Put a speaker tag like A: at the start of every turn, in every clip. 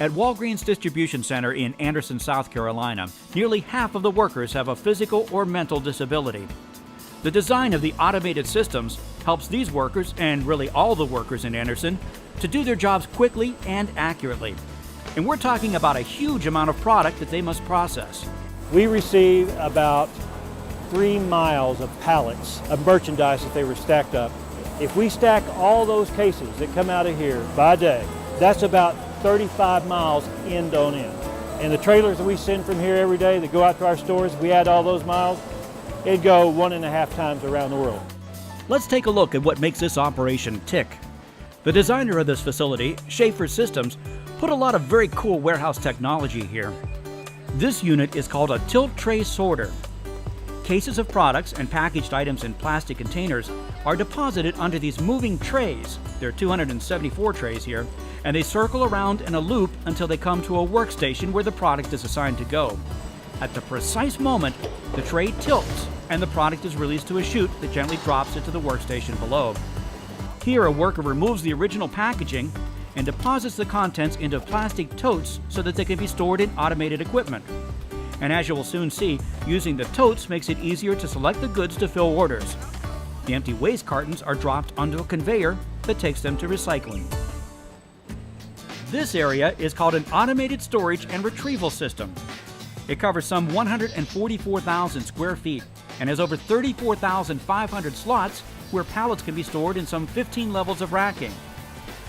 A: At Walgreens Distribution Center in Anderson, South Carolina, nearly half of the workers have a physical or mental disability. The design of the automated systems helps these workers, and really all the workers in Anderson, to do their jobs quickly and accurately. And we're talking about a huge amount of product that they must process.
B: We receive about 3 miles of pallets of merchandise if they were stacked up. If we stack all those cases that come out of here by day, that's about 35 miles end on end. And the trailers that we send from here every day that go out to our stores, if we add all those miles, it'd go 1.5 times around the world.
A: Let's take a look at what makes this operation tick. The designer of this facility, Schaefer Systems, put a lot of very cool warehouse technology here. This unit is called a tilt tray sorter. Cases of products and packaged items in plastic containers are deposited onto these moving trays. There are 274 trays here, and they circle around in a loop until they come to a workstation where the product is assigned to go. At the precise moment, the tray tilts and the product is released to a chute that gently drops into the workstation below. Here, a worker removes the original packaging and deposits the contents into plastic totes so that they can be stored in automated equipment. And as you will soon see, using the totes makes it easier to select the goods to fill orders. The empty waste cartons are dropped onto a conveyor that takes them to recycling. This area is called an automated storage and retrieval system. It covers some 144,000 square feet and has over 34,500 slots where pallets can be stored in some 15 levels of racking.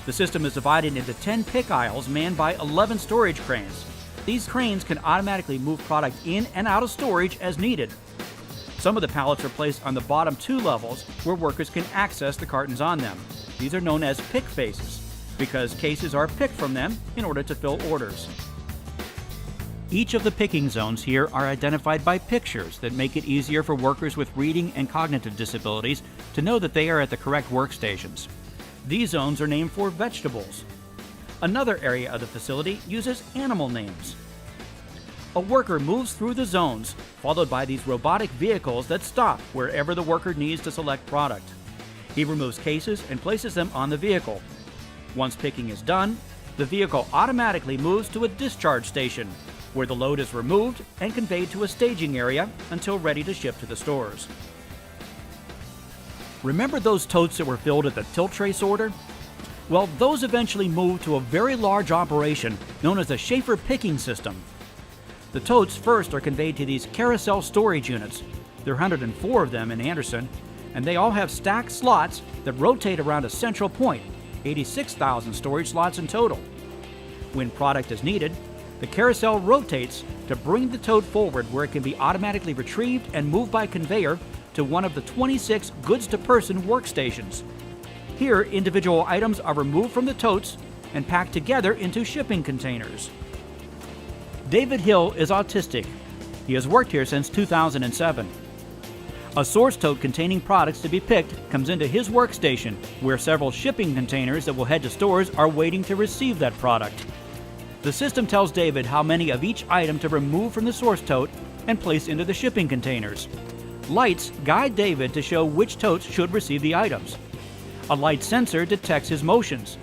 A: The system is divided into 10 pick aisles manned by 11 storage cranes. These cranes can automatically move product in and out of storage as needed. Some of the pallets are placed on the bottom 2 levels where workers can access the cartons on them. These are known as pick faces because cases are picked from them in order to fill orders. Each of the picking zones here are identified by pictures that make it easier for workers with reading and cognitive disabilities to know that they are at the correct workstations. These zones are named for vegetables. Another area of the facility uses animal names. A worker moves through the zones, followed by these robotic vehicles that stop wherever the worker needs to select product. He removes cases and places them on the vehicle. Once picking is done, the vehicle automatically moves to a discharge station, where the load is removed and conveyed to a staging area until ready to ship to the stores. Remember those totes that were filled at the tilt tray sorter? Well, those eventually moved to a very large operation known as the Schaefer picking system. The totes first are conveyed to these carousel storage units. There are 104 of them in Anderson, and they all have stacked slots that rotate around a central point, 86,000 storage slots in total. When product is needed, the carousel rotates to bring the tote forward where it can be automatically retrieved and moved by conveyor to one of the 26 goods-to-person workstations. Here, individual items are removed from the totes and packed together into shipping containers. David Hill is autistic. He has worked here since 2007. A source tote containing products to be picked comes into his workstation, where several shipping containers that will head to stores are waiting to receive that product. The system tells David how many of each item to remove from the source tote and place into the shipping containers. Lights guide David to show which totes should receive the items. A light sensor detects his motions.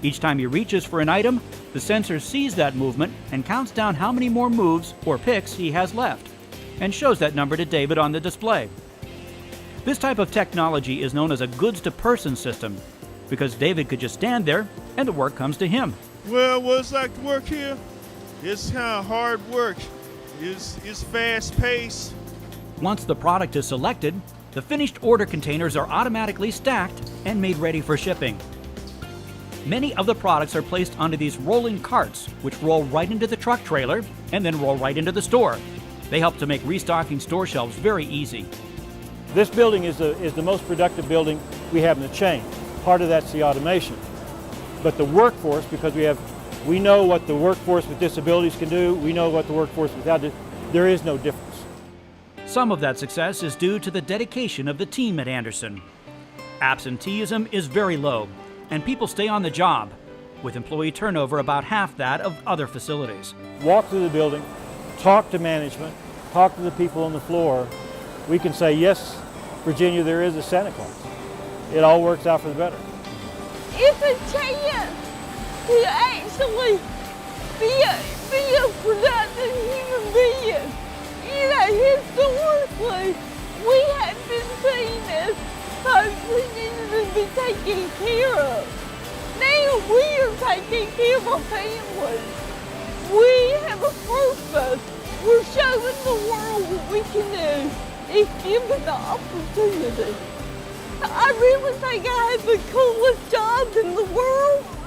A: Each time he reaches for an item, the sensor sees that movement and counts down how many more moves or picks he has left, and shows that number to David on the display. This type of technology is known as a goods-to-person system, because David could just stand there and the work comes to him.
C: Well, what it's like to work here, it's kind of hard work. It's fast-paced.
A: Once the product is selected, the finished order containers are automatically stacked and made ready for shipping. Many of the products are placed onto these rolling carts, which roll right into the truck trailer and then roll right into the store. They help to make restocking store shelves very easy.
B: This building is the most productive building we have in the chain. Part of that's the automation. But the workforce, because we know what the workforce with disabilities can do, we know what the workforce without it, there is no difference.
A: Some of that success is due to the dedication of the team at Anderson. Absenteeism is very low, and people stay on the job, with employee turnover about half that of other facilities.
B: Walk through the building, talk to management, talk to the people on the floor. We can say, yes, Virginia, there is a Santa Claus. It all works out for the better.
D: It's a chance to actually be a productive human being. You know, historically, we have been seen as folks who needed to be taken care of. Now we are taking care of our families. We have a purpose. We're showing the world what we can do if given the opportunity. I really think I have the coolest job in the world.